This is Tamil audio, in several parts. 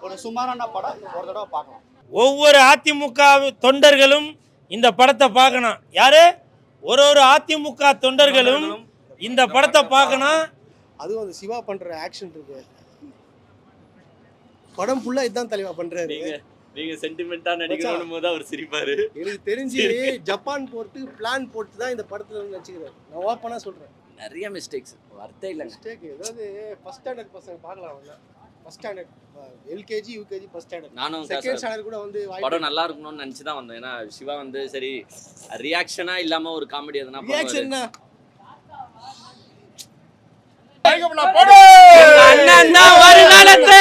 ஒரு சுமாரான படம், ஒரு தடவை பார்க்கலாம். ஒவ்வொரு அதிமுக தொண்டர்களும் இந்த படத்தை பார்க்கணும். யாரு? ஒரு அதிமுக தொண்டர்களும் இந்த படத்தை பார்க்கணும். அதுவும் அந்த சிவா பண்ற ஆக்ஷன் இருக்கு, படம் ஃபுல்லா இதான் தலைவா பண்றாரு. நீங்க சென்டிமெண்டா நடிக்கணும் போது அவர் சிரிப்பாரு. எனக்கு தெரிஞ்சு ஜப்பான் போட்டு பிளான் போட்டு தான் இந்த படத்துல நடிச்சுக்கிறாரு. நான் ஓப்பனா சொல்றேன், நிறைய மிஸ்டேக்ஸ் வார்த்தை இல்லைங்க. மிஸ்டேக். ஏதாவது ஃபர்ஸ்ட் ஸ்டாண்டர்ட் பசங்க பார்க்கலாம். அவங்க first standard, LKG UKG first standard, நானும் செகண்ட் ஸ்டாண்டர்ட் கூட வந்து படம் நல்லா இருக்கணும்னு நினைச்சு தான் வந்தேன். ஏன்னா சிவா வந்து சரி ரியாக்ஷனா இல்லாம ஒரு காமெடி எதனா ரியாக்ஷன் அண்ணன் தான் வருங்காலத்து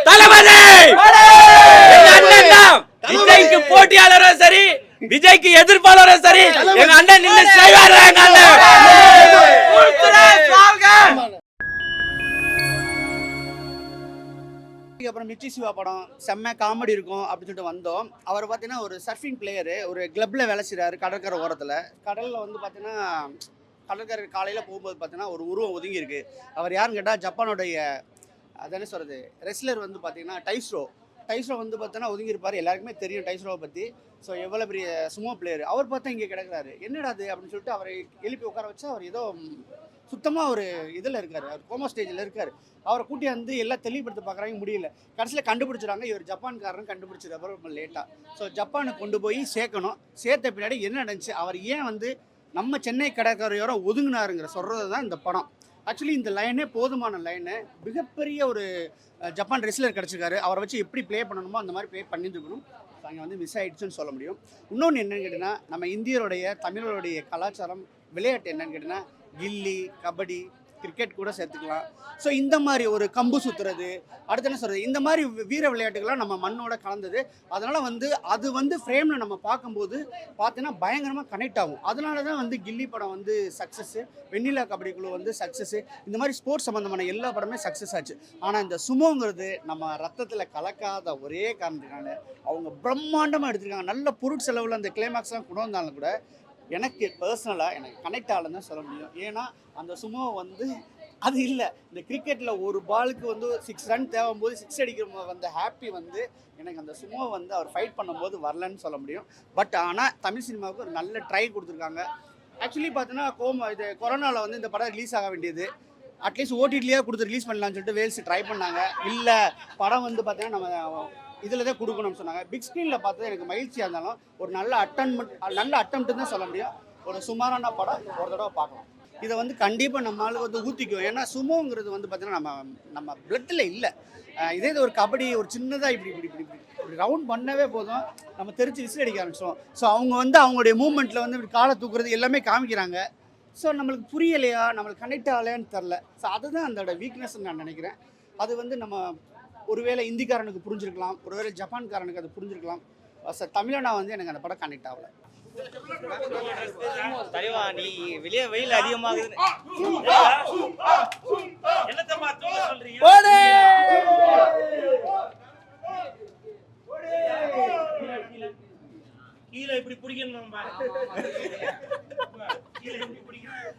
தளபதி. விஜய்க்கு போட்டியாளரும் சரி, விஜய்க்கு எதிர்ப்பாளரும் சரி, எங்க அண்ணன் நின்று செய்வாரு. அப்புறம் மிர்ச்சி சிவா படம் செம்ம காமெடி இருக்கும் அப்படின்னு சொல்லிட்டு வந்தோம். அவர் பார்த்தீங்கன்னா ஒரு சர்ஃபிங் பிளேயரு, ஒரு கிளப்பில் வேலை செய்கிறாரு கடற்கரை ஓரத்தில். கடலில் வந்து பார்த்தீங்கன்னா கடற்கரை காலையில் போகும்போது பார்த்தீங்கன்னா ஒரு உருவம் ஒதுங்கி இருக்கு. அவர் யாருன்னு கேட்டால் ஜப்பானுடைய அதானே சொல்கிறது ரெஸ்லர் வந்து பார்த்தீங்கன்னா டைஸ்ரோ வந்து பார்த்தோன்னா ஒதுங்கியிருப்பார். எல்லாருக்குமே தெரியும் டைஸ்ரோவை பற்றி. ஸோ எவ்வளோ பெரிய சுமோ பிளேயர். அவர் பார்த்தா இங்கே கிடக்குறாரு, என்னடா அது அப்படின்னு சொல்லிட்டு அவரை எழுப்பி உட்கார வச்சு அவர் ஏதோ சுத்தமாக ஒரு இதில் இருக்கார், அவர் கோமா ஸ்டேஜில் இருக்கார். அவரை கூட்டி வந்து எல்லாம் தெளிவுபடுத்த பார்க்குறாங்க, முடியல. கடைசியில் கண்டுபிடிச்சிடாங்க, இவர் ஜப்பான்காரன் கண்டுபிடிச்சிருப்பார் ரொம்ப லேட்டாக. ஸோ ஜப்பானுக்கு கொண்டு போய் சேர்க்கணும். சேர்த்த பின்னாடி என்ன நடந்துச்சு, அவர் ஏன் வந்து நம்ம சென்னை கடற்கரையோரம் ஒதுங்கினாருங்கிற சொல்கிறது தான் இந்த படம். ஆக்சுவலி இந்த லைனே போதுமான லைனு. மிகப்பெரிய ஒரு ஜப்பான் ரெஸ்லர் கிடச்சிருக்காரு. அவரை வச்சு எப்படி ப்ளே பண்ணணுமோ அந்த மாதிரி ப்ளே பண்ணியிருக்கணும். அங்கே வந்து மிஸ் ஆகிடுச்சுன்னு சொல்ல முடியும். இன்னொன்று என்னென்னு கேட்டிங்கன்னா, நம்ம இந்தியருடைய தமிழருடைய கலாச்சாரம் விளையாட்டு என்னென்னு கேட்டிங்கன்னா கில்லி, கபடி, கிரிக்கெட் கூட சேர்த்துக்கலாம். ஸோ இந்த மாதிரி ஒரு கம்பு சுற்றுறது, அடுத்து என்ன சொல்கிறது, இந்த மாதிரி வீர விளையாட்டுகள்லாம் நம்ம மண்ணோட கலந்தது. அதனால் வந்து அது வந்து ஃப்ரேமில் நம்ம பார்க்கும்போது பார்த்தீங்கன்னா பயங்கரமாக கனெக்ட் ஆகும். அதனால தான் வந்து கில்லி படம் வந்து சக்ஸஸ்ஸு, வெண்ணிலா கபடி குழு வந்து சக்ஸஸ்ஸு, இந்த மாதிரி ஸ்போர்ட்ஸ் சம்மந்தமான எல்லா படமே சக்ஸஸ் ஆச்சு. ஆனால் இந்த சுமோங்கிறது நம்ம ரத்தத்தில் கலக்காத ஒரே காரணத்தினால அவங்க பிரம்மாண்டமாக எடுத்திருக்காங்க. நல்ல பொருட்செலவில் அந்த கிளைமாக்ஸ்லாம் கொண்டு வந்தாலும் கூட எனக்கு பர்சனலாக எனக்கு கனெக்ட் ஆகலன்னு தான் சொல்ல முடியும். ஏன்னா அந்த சுமோ வந்து அது இல்லை. இந்த கிரிக்கெட்டில் ஒரு பாலுக்கு வந்து 6 ரன் தேவைம்போது 6 அடிக்கிற வந்த ஹாப்பி வந்து எனக்கு அந்த சுமோ வந்து அவர் ஃபைட் பண்ணும்போது வரலன்னு சொல்ல முடியும். பட் ஆனால் தமிழ் சினிமாவுக்கு ஒரு நல்ல ட்ரை கொடுத்துருக்காங்க. ஆக்சுவலி பார்த்தீங்கன்னா இது கொரோனாவில் வந்து இந்த படம் ரிலீஸ் ஆக வேண்டியது. அட்லீஸ்ட் ஓடிடிலேயே கொடுத்து ரிலீஸ் பண்ணலான்னு சொல்லிட்டு வேல்ஸ் ட்ரை பண்ணாங்க. இல்லை படம் வந்து பார்த்தீங்கன்னா நம்ம இதில் தான் கொடுக்கணும்னு சொன்னாங்க. பிக் ஸ்க்ரீனில் பார்த்தது எனக்கு மகிழ்ச்சியாக இருந்தாலும் ஒரு நல்ல அட்டம்ப்ட்டு தான் சொல்ல முடியும். ஒரு சுமாரான படம், ஒரு தடவை பார்க்கலாம். இதை வந்து கண்டிப்பாக நம்ம ஆளுக்கு வந்து ஊற்றிக்கும். ஏன்னா சுமோங்கிறது வந்து பார்த்தீங்கன்னா நம்ம பிளட்டில் இல்லை. இதே இது ஒரு கபடி ஒரு சின்னதாக இப்படி ரவுண்ட் பண்ணவே போதும் நம்ம தெரிச்சு விசில் அடிக்க ஆரம்பிச்சோம். ஸோ அவங்க வந்து அவங்களுடைய மூமெண்ட்டில் வந்து இப்படி காலை தூக்குறது எல்லாமே காமிக்கிறாங்க. ஸோ நம்மளுக்கு புரியலையா, நம்மளுக்கு கனெக்ட் ஆகலையான்னு தெரில. ஸோ அதுதான் அதோட வீக்னஸ்ன்னு நான் நினைக்கிறேன். அது வந்து நம்ம ஒருவேளை இந்திக்காரனுக்கு புரிஞ்சிருக்கலாம், ஒருவேளை ஜப்பான்காரனுக்கு அது புரிஞ்சிருக்கலாம். தமிழனா வந்து எனக்கு அந்த படம் கனெக்ட் ஆகலை. தலைவா நீ வெளியே வெயில் அதிகமாகுது. கீழே இப்படி பிடிக்கணும், கீழே இப்படி பிடிக்கணும்.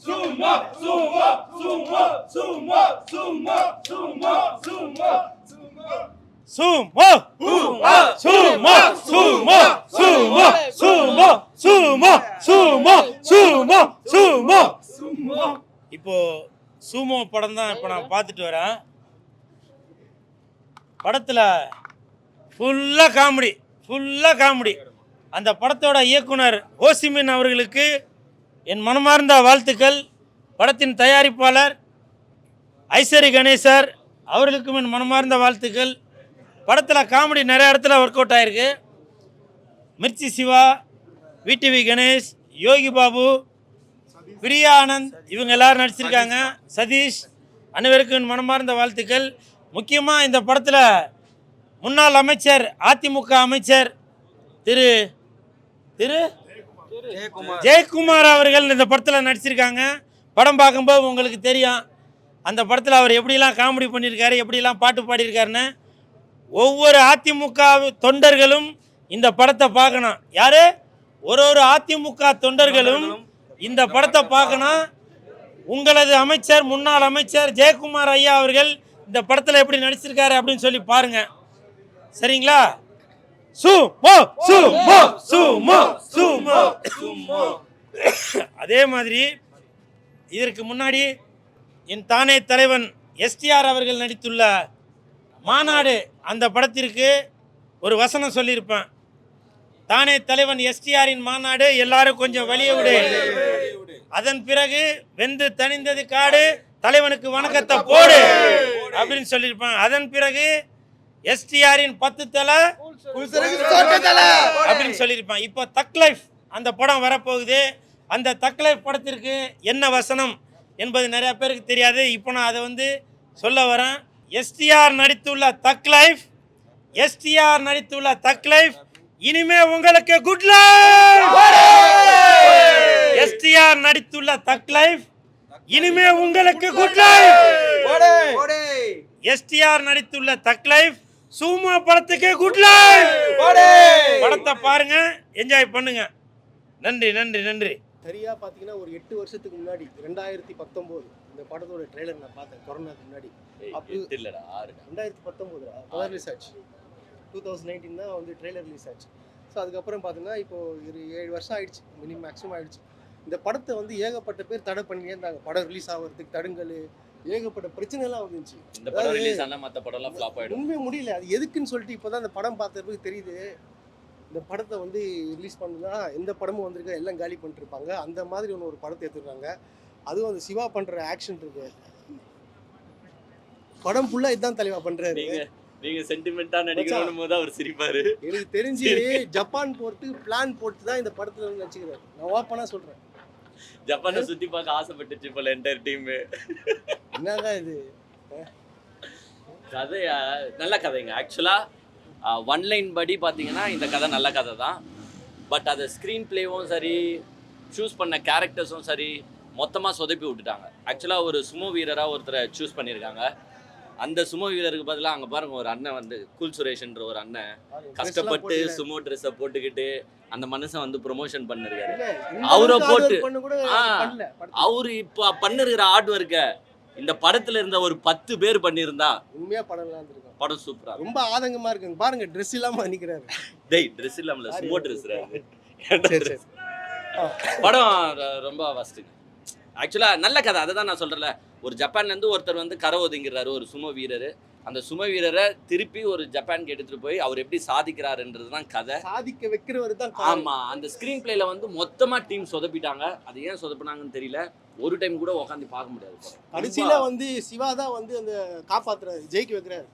சும்மா சும்மா சும்மா சும்மா சும்மா சும்மா சும்மா சும்மா சும்மா சும்மா சும்மா சும்மா சும்மா சும்மா சும்மா சும்மா சும்மா. இப்போ சுமோ படம் தான் இப்போ நான் பார்த்துட்டு வரேன். படத்தில் ஃபுல்லாக காமெடி. அந்த படத்தோட இயக்குனர் ஓசிமின் அவர்களுக்கு என் மனமார்ந்த வாழ்த்துக்கள். படத்தின் தயாரிப்பாளர் ஐஸ்வரி கணேசர் அவர்களுக்கும் என் மனமார்ந்த வாழ்த்துக்கள். படத்தில் காமெடி நிறைய இடத்துல ஒர்க் அவுட் ஆகிருக்கு. மிர்ச்சி சிவா, விடிவி கணேஷ், யோகி பாபு, பிரியா ஆனந்த் இவங்க எல்லாரும் நடிச்சிருக்காங்க. சதீஷ் அனைவருக்கும் என் மனமார்ந்த வாழ்த்துக்கள். முக்கியமாக இந்த படத்தில் முன்னாள் அமைச்சர், அதிமுக அமைச்சர் திரு ஜெயக்குமார் அவர்கள் இந்த படத்தில் நடிச்சிருக்காங்க. படம் பார்க்கும்போது உங்களுக்கு தெரியும் அந்த படத்தில் அவர் எப்படிலாம் காமெடி பண்ணியிருக்காரு, எப்படிலாம் பாட்டு பாடியிருக்காருன்னு. ஒவ்வொரு அதிமுக தொண்டர்களும் இந்த படத்தை பார்க்கணும். யார்? ஒரு அதிமுக தொண்டர்களும் இந்த படத்தை பார்க்கணும். உங்களது அமைச்சர் முன்னாள் அமைச்சர் ஜெயக்குமார் ஐயா அவர்கள் இந்த படத்தில் எப்படி நடிச்சிருக்காரு அப்படின்னு சொல்லி பாருங்க. சரிங்களா? அதே மாதிரி இதற்கு முன்னாடி என் தானே தலைவன் எஸ்டிஆர் அவர்கள் நடித்துள்ள மாநாடு அந்த படத்திற்கு ஒரு வசனம் சொல்லியிருப்பேன். தானே தலைவன் எஸ்டிஆரின் மாநாடு, எல்லாரும் கொஞ்சம் வெளியே விடு. அதன் பிறகு வெந்து தணிந்தது காடு, தலைவனுக்கு வணக்கத்தை போடு அப்படின்னு சொல்லியிருப்பேன். அதன் பிறகு எஸ்டிஆரின் 10 தலை அப்படின்னு சொல்லியிருப்பேன். இப்போ தக் லைஃப் அந்த படம் வரப்போகுது. அந்த தக் லைஃப் படத்திற்கு என்ன வசனம் என்பது நிறைய பேருக்கு தெரியாது. இப்போ நான் அதை சொல்ல வரேன். எஸ்டிஆர் நடித்துள்ள தக் லைஃப், எஸ்டிஆர் நடித்துள்ள தக் லைஃப், இனிமே உங்களுக்கு குட் லைஃப். எஸ்டிஆர் நடித்துள்ள தக் லைஃப், இனிமே உங்களுக்கு குட் லைஃப். எஸ்டிஆர் நடித்துள்ள தக் லைஃப், சும்மா படத்துக்கு குட் லைஃப். படத்தை பாருங்க, என்ஜாய் பண்ணுங்க. நன்றி நன்றி நன்றி. சரியா பார்த்தீங்கன்னா ஒரு 8 வருஷத்துக்கு முன்னாடி 2019 இந்த படத்தோட ட்ரெய்லர் நான் பார்த்தேன். கொரோனாக்கு முன்னாடி. அப்போ 2019 அப்போ ரிலீஸ் ஆச்சு. 2019 தான் ட்ரெய்லர் ரிலீஸ் ஆச்சு. ஸோ அதுக்கப்புறம் பார்த்தீங்கன்னா இப்போ ஒரு 7 வருஷம் ஆயிடுச்சு, மேக்ஸிமம் ஆயிடுச்சு. இந்த படத்தை ஏகப்பட்ட பேர் தடை பண்ணியே இருந்தாங்க. படம் ரிலீஸ் ஆகிறதுக்கு தடுங்கல், ஏகப்பட்ட பிரச்சனைலாம் வந்துச்சு. இந்த படம் ரிலீஸ் ஆனா மத்த படம்லாம் ஃப்ளாப் ஆயிடும். உண்மையே முடியல. அது எதுக்குன்னு சொல்லிட்டு இப்போதான் இந்த படம் பார்த்ததுக்கு தெரியுது. இந்த படத்தை ரிலீஸ் பண்ணுனா எந்த படமும் வந்திருக்க எல்லாம் காலி பண்ணிட்டு இருப்பாங்க. அந்த மாதிரி ஒரு படத்தை எடுத்துருக்காங்க. அதுவும் அந்த சிவா பண்ற ஆக்ஷன் இருக்கு. படம் ஃபுல்லா இதான் தலைவா பண்றாரு. நீங்க சென்டிமெண்டா நடிக்கணும் போது அவர் சிரிப்பாரு. எனக்கு தெரிஞ்சு ஜப்பான் பிளான் போட்டு தான் இந்த படத்துல நடிச்சுக்கிறாரு. நான் ஓப்பனா சொல்றேன். ஜப்பானை சுத்தி பார்க்க ஆசைப்பட்டுச்சு போல என்டையர் டீம். என்னதான் இது கதையா? நல்ல கதைங்க. ஆக்சுவலா ஒன்லைன் படி பார்த்தீங்கன்னா இந்த கதை நல்ல கதை தான். பட் அதை ஸ்க்ரீன் பிளேவும் சரி, சூஸ் பண்ண கேரக்டர்ஸும் சரி, மொத்தமாக சொதப்பி விட்டுட்டாங்க. ஆக்சுவலாக ஒரு சுமோ வீரராக ஒருத்தரை சூஸ் பண்ணியிருக்காங்க. அந்த சுமோ வீரருக்கு பதிலாக அங்கே பாருங்க, ஒரு அண்ணன் கூல் சுரேஷ்ன்ற ஒரு அண்ணன் கஷ்டப்பட்டு சுமோ ட்ரெஸ்ஸை போட்டுக்கிட்டு அந்த மனுஷன் ப்ரொமோஷன் பண்ணிருக்காரு. அவரை போட்டு அவரு இப்போ பண்ணிருக்கிற ஆர்ட் ஒர்க்கை இந்த படத்துல இருந்த ஒரு 10 பேர் பண்ணியிருந்தா உண்மையா படம் சூப்பரா ரொம்ப ஆதங்கமா இருக்குங்க. பாருங்க ட்ரெஸ் இல்லாம நிக்கிறாரு. டேய் ட்ரெஸ் இல்லாமல சுமோ ட்ரெஸ். படம் ரொம்ப வஸ்ட்டுங்க. ஆக்சுவலா நல்ல கதை. அதை தான் நான் சொல்றேன்ல, ஒரு ஜப்பான்ல இருந்து ஒருத்தர் கரை ஒதுங்கிறாரு, ஒரு சுமோ வீரர். அந்த சுமோ வீரரை திருப்பி ஒரு ஜப்பானுக்கு எடுத்துட்டு போய் அவர் எப்படி சாதிக்கிறாருன்றது தான் கதை. சாதிக்க வைக்கிறவர் தான். ஆமா, அந்த ஸ்கிரீன் பிளேல மொத்தமா டீம் சொதப்பிட்டாங்க. அது ஏன் சொதப்பினாங்கன்னு தெரியல. ஒரு டைம் கூட உட்காந்து பார்க்க முடியாது. கடைசியில சிவா தான் அந்த காப்பாத்துறாரு, ஜெயிக்க வைக்கிறாரு.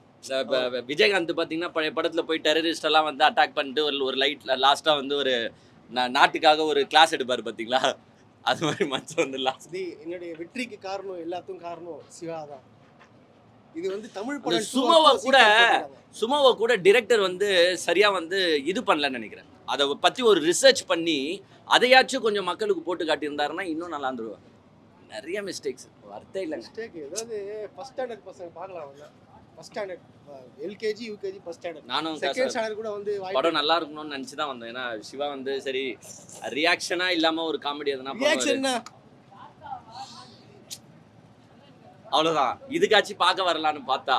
விஜயகாந்த் பாத்தீங்கன்னா பழைய படத்துல போய் டெரரிஸ்ட் எல்லாம் அட்டாக் பண்ணிட்டு ஒரு லைட்ல லாஸ்டா ஒரு நாட்டுக்காக ஒரு கிளாஸ் எடுப்பாரு பாத்தீங்களா, அது மாதிரி மச்சம் என்னுடைய வெற்றிக்கு காரணம், எல்லாத்துக்கும் காரணம் சிவா தான். இது தமிழ் படம். சுமோவை கூட டிரெக்டர் சரியா இது பண்ணலன்னு நினைக்கிறேன். அதை பத்தி ஒரு ரிசர்ச் பண்ணி அதையாச்சும் கொஞ்சம் மக்களுக்கு போட்டு காட்டியிருந்தாருன்னா இன்னும் நல்லா இருந்துருவாங்க. நிறைய மிஸ்டேக்ஸ் வார்த்தை இல்லை. மிஸ்டேக் ஏதாவது ஃபர்ஸ்ட் ஸ்டாண்டர்ட் பசங்க பார்க்கலாம். First standard LKG UKG first standard நானும் செகண்ட் ஸ்டாண்டர்ட் கூட படம் நல்லா இருக்கணும்னு நினச்சி தான் வந்தேன். ஏன்னா சிவா சரி ரியாக்ஷனா இல்லாம ஒரு காமெடி எதுனா அவ்வளோதான். இதுக்காச்சும் பார்க்க வரலான்னு பார்த்தா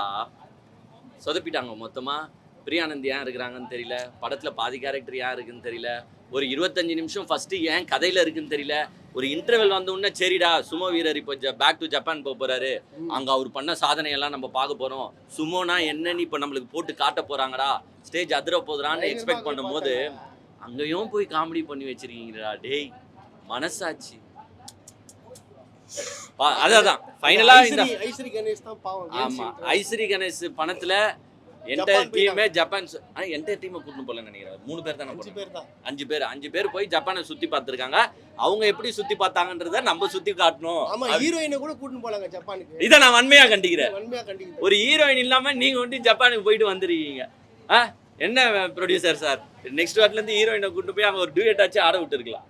சொதப்பிட்டாங்க மொத்தமா. பிரியானந்த் ஏன் இருக்கிறாங்கன்னு தெரியல, படத்துல பாதி கேரக்டர் ஏன் இருக்குன்னு தெரியல, ஒரு 25 நிமிஷம் ஃபர்ஸ்ட் ஏன் கதையில இருக்குன்னு தெரியல. ஒரு இன்டர்வெல் வந்த உடனே சரிடா சுமோ வீரர் இப்போ பேக் டு ஜப்பான் போறாரு, அங்க அவர் பண்ண சாதனையெல்லாம் நம்ம பார்க்க போறோம், சுமோனா என்னன்னு இப்போ நம்மளுக்கு போட்டு காட்ட போறாங்கடா, ஸ்டேஜ் அதிர போதுறான்னு எக்ஸ்பெக்ட் பண்ணும் போது அங்கேயும் போய் காமெடி பண்ணி வச்சிருக்கீங்களா. டேய் மனசாட்சி. அதான் ஃபைனலா இந்த ஐஸ்வரி கணேஷ் தான் பாவம். ஆமா, ஐஸ்வரி கணேஷ் பணத்துல என்டையர் டீமே ஜப்பான் என்டையர் டீமை கூட்டிட்டு போலன்னு நினைக்கிறேன். 3 பேர் தானே, 5 பேர் போய் ஜப்பானை சுத்தி பார்த்துருக்காங்க. அவங்க எப்படி சுத்தி பார்த்தாங்கன்றத நம்ம சுத்தி காட்டணும். ஆமா, ஹீரோயினை கூட கூட்டிட்டு போலாங்க ஜப்பானுக்கு. இதை நான் வன்மையா கண்டிக்கிறேன். ஒரு ஹீரோயின் இல்லாம நீங்க ஜப்பானுக்கு போயிட்டு வந்துருக்கீங்க. என்ன ப்ரொடியூசர் சார், நெக்ஸ்ட் வாரத்துல இருந்து ஹீரோயினை கூட்டு போய் அங்க ஒரு டூயட் ஆச்சு ஆட விட்டு இருக்கலாம்.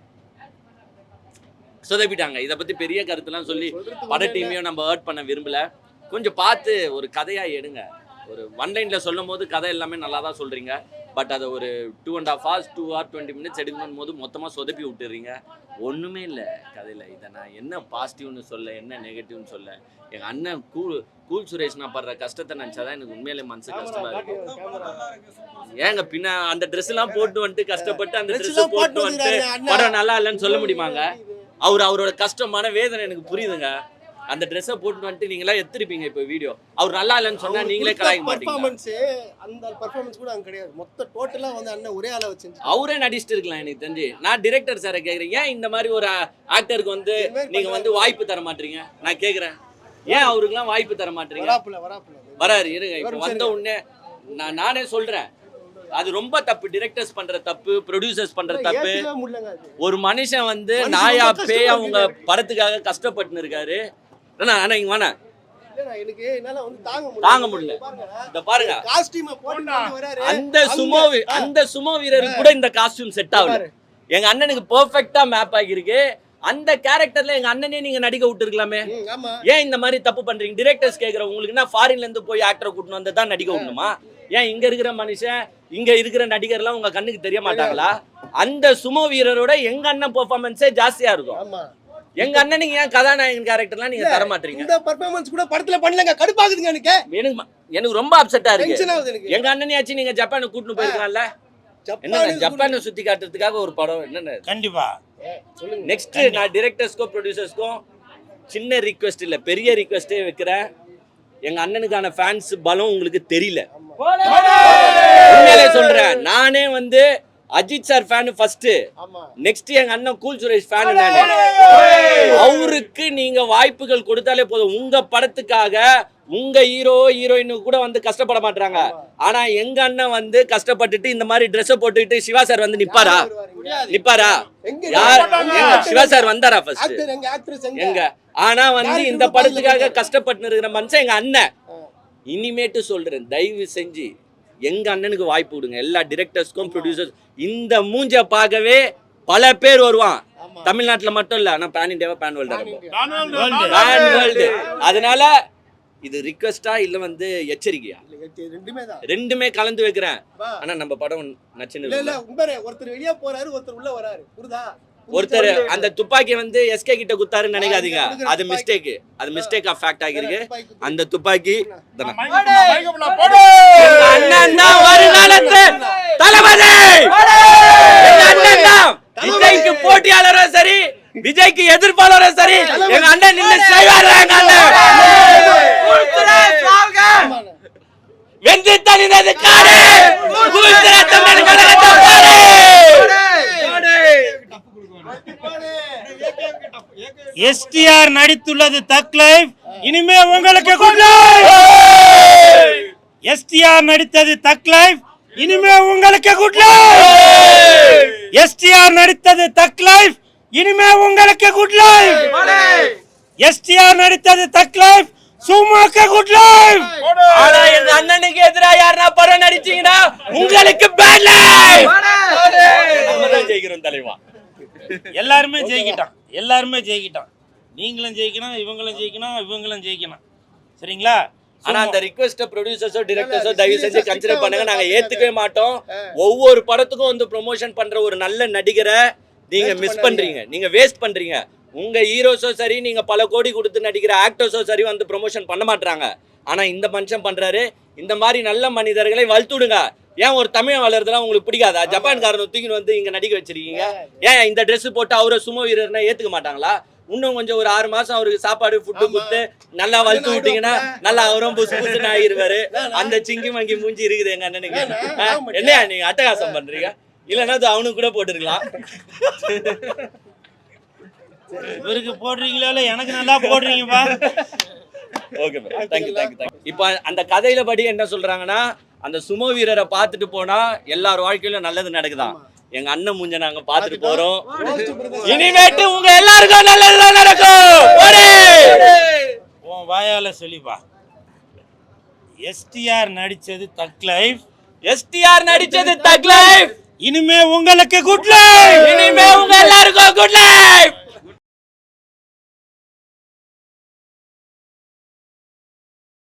சொதப்பிட்டாங்க. இதை பத்தி பெரிய கருத்துலாம் சொல்லி பட டீமையும் நம்ம ஹர்ட் பண்ண விரும்பல. கொஞ்சம் பார்த்து ஒரு கதையா எடுங்க. ஒரு ஒன் லைன்ல சொல்லும் போது கதை எல்லாமே நல்லா தான் சொல்றீங்க. பட் அதை ஒரு 2.5 hours 2 hours 20 minutes எடுக்கணும் போது மொத்தமா சொதப்பி விட்டுறீங்க. ஒன்றுமே இல்லை கதையில். இதை நான் என்ன பாசிட்டிவ்னு சொல்ல, என்ன நெகட்டிவ்னு சொல்ல. எங்கள் அண்ணன் கூல் சுரேஷ் நான் படுற கஷ்டத்தை நினச்சாதான் எனக்கு உண்மையிலே மனசு கஷ்டமாக இருக்கும். ஏங்க பின்ன அந்த ட்ரெஸ்லாம் போட்டு வந்துட்டு கஷ்டப்பட்டு அந்த ட்ரெஸ் போட்டு வந்துட்டு படம் நல்லா இல்லைன்னு சொல்ல முடியுமாங்க? அவரோட கஷ்டமான வேதனை எனக்கு புரியுதுங்க. அந்த ட்ரெஸ்ஸை போட்டு வந்துட்டு நீங்களா எடுத்துருப்பீங்க இப்போ வீடியோ. அவர் நல்லா இல்லைன்னு சொன்னா நீங்களே கலாய்க்க மாட்டீங்க. அந்த பெர்ஃபார்மன்ஸ் கூட அங்க கிடையாது. மொத்த டோட்டலா வந்து அண்ணன் ஒரே ஆளை வச்சு அவரே நடிச்சிட்டு இருக்கலாம் எனக்கு தெரிஞ்சு. நான் டிரெக்டர் சாரை கேட்குறேன், ஏன் இந்த மாதிரி ஒரு ஆக்டருக்கு வந்து நீங்க வந்து வாய்ப்பு தர மாட்டீங்க? நான் கேட்குறேன், ஏன் அவருக்குலாம் வாய்ப்பு தர மாட்டீங்க? வராரு இருங்க. இப்போ வந்த உடனே நானே சொல்றேன், அது ரொம்ப தப்பு. டிரெக்டர்ஸ் பண்ற தப்பு, ப்ரொடியூசர்ஸ் பண்ற தப்பு. ஒரு மனுஷன் வந்து நாயா பேய் அவங்க படத்துக்காக கஷ்டப்பட்டு இருக்காரு. ஆனா இங்க வேணா தாங்க முடியல. இந்த பாருங்க, அந்த சுமோ வீரருக்கு கூட இந்த காஸ்டியூம் செட் ஆகல. எங்க அண்ணனுக்கு பெர்ஃபெக்ட்டா மேப் ஆகிருக்கு. அந்த கேரக்டர்ல எங்க அண்ணனே நீங்க நடிக்க விட்டுருக்கலாமே. ஏன் இந்த மாதிரி தப்பு பண்றீங்க? டிரெக்டர்ஸ் கேக்குற உங்களுக்கு என்ன ஃபாரின்ல இருந்து போய் ஆக்டரை கூட்டிட்டு வந்து தான் நடிக்க விடணுமா? ஏன் இங்க இருக்கிற மனுஷன், இங்க இருக்கிற நடிகர்லாம் உங்க கண்ணுக்கு தெரிய மாட்டாங்களா? அந்த சுமோ வீரரோட எங்க அண்ணன் பெர்ஃபார்மன்ஸே ஜாஸ்தியா இருக்கும். எங்க அண்ணனுக்கு ஏன் கதாநாயகன் கேரக்டர்லாம் நீங்க தர மாட்டீங்க? இந்த பெர்ஃபார்மன்ஸ் கூட படத்துல பண்ணலங்க, கடுப்பாகுதுங்க எனக்கு ரொம்ப அப்செட்டா இருக்கு. எங்க அண்ணனையாச்சும் நீங்க ஜப்பானுக்கு கூட்டிட்டு போயிருக்கலாம்ல. என்ன ஜப்பானை சுத்தி காட்டுறதுக்காக ஒரு படம் என்ன? கண்டிப்பா. நெக்ஸ்ட் நான் டைரக்டர்ஸ்க்கும் ப்ரொடியூசர்ஸ்க்கும் சின்ன ரிக்வெஸ்ட் இல்ல, பெரிய ரிக்வெஸ்டே வைக்கிறேன். எங்க அண்ணனுக்கான ஃபேன்ஸ் பலம் உங்களுக்கு தெரியல. உண்மையிலே சொல்றேன், நானே வந்து Ajith sir fan first. Next எங்க அண்ணன் கூல் சுரேஷ் ஃபேன். அவருக்கு நீங்க வாய்ப்புகள் கொடுத்தாலே போதும். உங்க படத்துக்காக உங்க ஹீரோ ஹீரோயின் கூட வந்து கஷ்டப்பட மாட்டாங்க. ஆனா எங்க அண்ணன் வந்து கஷ்டப்பட்டுட்டு இந்த மாதிரி ட்ரெஸ் போட்டுக்கிட்டு சிவா சார் வந்து நிப்பாரா? யார்? சிவா சார் வந்தாரா ஃபர்ஸ்ட்? எங்க? ஆனா வந்து இந்த படத்துக்காக கஷ்டப்பட்டு இருக்கிற மனுஷன் எங்க அண்ணன். இனிமேட்டு சொல்றேன், தயவு செஞ்சு எங்க அண்ணனுக்கு வாய்ப்பு கொடுங்க. எல்லா டிரெக்டர்ஸ்க்கும் ப்ரொடியூசர்ஸ். இந்த மூஞ்ச பார்க்கவே பல பேர் வருவான். தமிழ்நாட்டுல மட்டும் இல்ல, ஆனா பேன் இண்டியாவா பேன் வேர்ல்டு. அதனால இது ரிக்வெஸ்டா இல்ல வந்து எச்சரிக்கையா? ரெண்டுமே கலந்து வைக்கிறேன். ஆனா நம்ம படம் நச்சுன்னு ஒருத்தர் வெளியே போறாரு, ஒருத்தர் உள்ள வராரு. புரியுதா? ஒருத்தர் அந்த துப்பாக்கி வந்து எஸ்கே கிட்ட குத்தாருன்னு நினைக்காதீங்க. அது மிஸ்டேக். அது மிஸ்டேக் ஆஃப் ஃபேக்ட் ஆகிருக்கு. அந்த துப்பாக்கி அண்ணன் தான் வருங்காலத்து தளபதி. அண்ணன் தான் விஜய்க்கு போட்டியாளரும் சரி, விஜய்க்கு எதிர்ப்பாளரும் சரி, எங்க அண்ணன் நின்று செய்வாரு. எங்க அண்ணன் வென்று தனினது காடு எஸ்டிஆர் நடித்துள்ளது தக் லைஃப். இனிமே உங்களுக்கு குட் லைஃப். எஸ்டிஆர் நடித்தது தக் லைஃப். இனிமே உங்களுக்கு குட் லைஃப். எஸ்டிஆர் நடித்தது தக் லைஃப். இனிமே உங்களுக்கு குட் லைஃப். எஸ்டிஆர் நடித்தது தக் லைஃப். சும்மாக்க good life. ஆனா எங்க அண்ணனுக்கு எதிரா யாரா படம் நடிச்சீங்கன்னா உங்களுக்கு பேட் லைஃப். நம்ம தான் ஜெயிக்கிறோம் தலைவா. எல்லாருமே ஜெயிக்கிட்டான். எல்லாருமே ஜெயிக்கிட்டான். நீங்களும் ஜெயிக்கணும், இவங்களும் ஜெயிக்கணும், இவங்களும் ஜெயிக்கணும். சரிங்களா? ஆனா அந்த ரிக்வெஸ்ட் ப்ரொடியூசர்ஸோ டைரக்டர்ஸோ தயவு செஞ்சு கன்சிடர் பண்ணுங்க. நாங்க ஏத்துக்கவே மாட்டோம். ஒவ்வொரு படத்துக்கும் வந்து ப்ரொமோஷன் பண்ற ஒரு நல்ல நடிகரை நீங்க மிஸ் பண்றீங்க, நீங்க வேஸ்ட் பண்றீங்க. உங்க ஹீரோஸோ சரி, நீங்க பல கோடி கொடுத்து நடிக்கிற ஆக்டர்ஸோ சரி வந்து ப்ரொமோஷன் பண்ண மாட்டாங்க. ஆனா இந்த மனுஷன் பண்றாரு. இந்த மாதிரி நல்ல மனிதர்களை வளர்த்துடுங்க. ஏன் ஒரு தமிழ் வளர்றதுலாம் உங்களுக்கு பிடிக்காதா? ஜப்பான்காரனை தூக்கின்னு வந்து இங்க நடிக்க வச்சிருக்கீங்க. ஏன் இந்த ட்ரெஸ் போட்டு அவரை சுமோ வீரர்னா ஏத்துக்க மாட்டாங்களா? இன்னும் கொஞ்சம் ஒரு 6 மாசம் அவருக்கு சாப்பாடு ஃபுட்டு கொடுத்து நல்லா வளர்த்து விட்டீங்கன்னா நல்லா அவரும் புசு புசுன்னு ஆகிருவாரு. அந்த சிங்கி மங்கி மூஞ்சி இருக்குது எங்க அண்ணனுக்கு. என்னையா நீங்க அட்டகாசம் பண்றீங்க? இல்லைன்னா அது அவனுக்கு கூட போட்டுருக்கலாம். இவருக்கு போடுறீங்களா? எனக்கு நல்லா போடுறீங்கப்பா. Okay, thank you. இப்போ அந்த கதையில படி என்ன சொல்றாங்கன்னா, அந்த சுமோ வீரரை பார்த்துட்டு போனா எல்லார் வாழ்க்கையிலும் நல்லது நடக்குதான். எங்க அண்ணன் மூஞ்ச நாங்க பார்த்துட்டு போறோம். இனிமேட்டு உங்க எல்லாருக்கும் நல்லது நடக்கும். உன் வாயால சொல்லிப்பா. எஸ்டிஆர் நடிச்சது தக் லைஃப். எஸ்டிஆர் நடிச்சது தக் லைஃப். இனிமே உங்களுக்கு குட் லைஃப். இனிமே உங்க எல்லாருக்கும் குட் லைஃப்.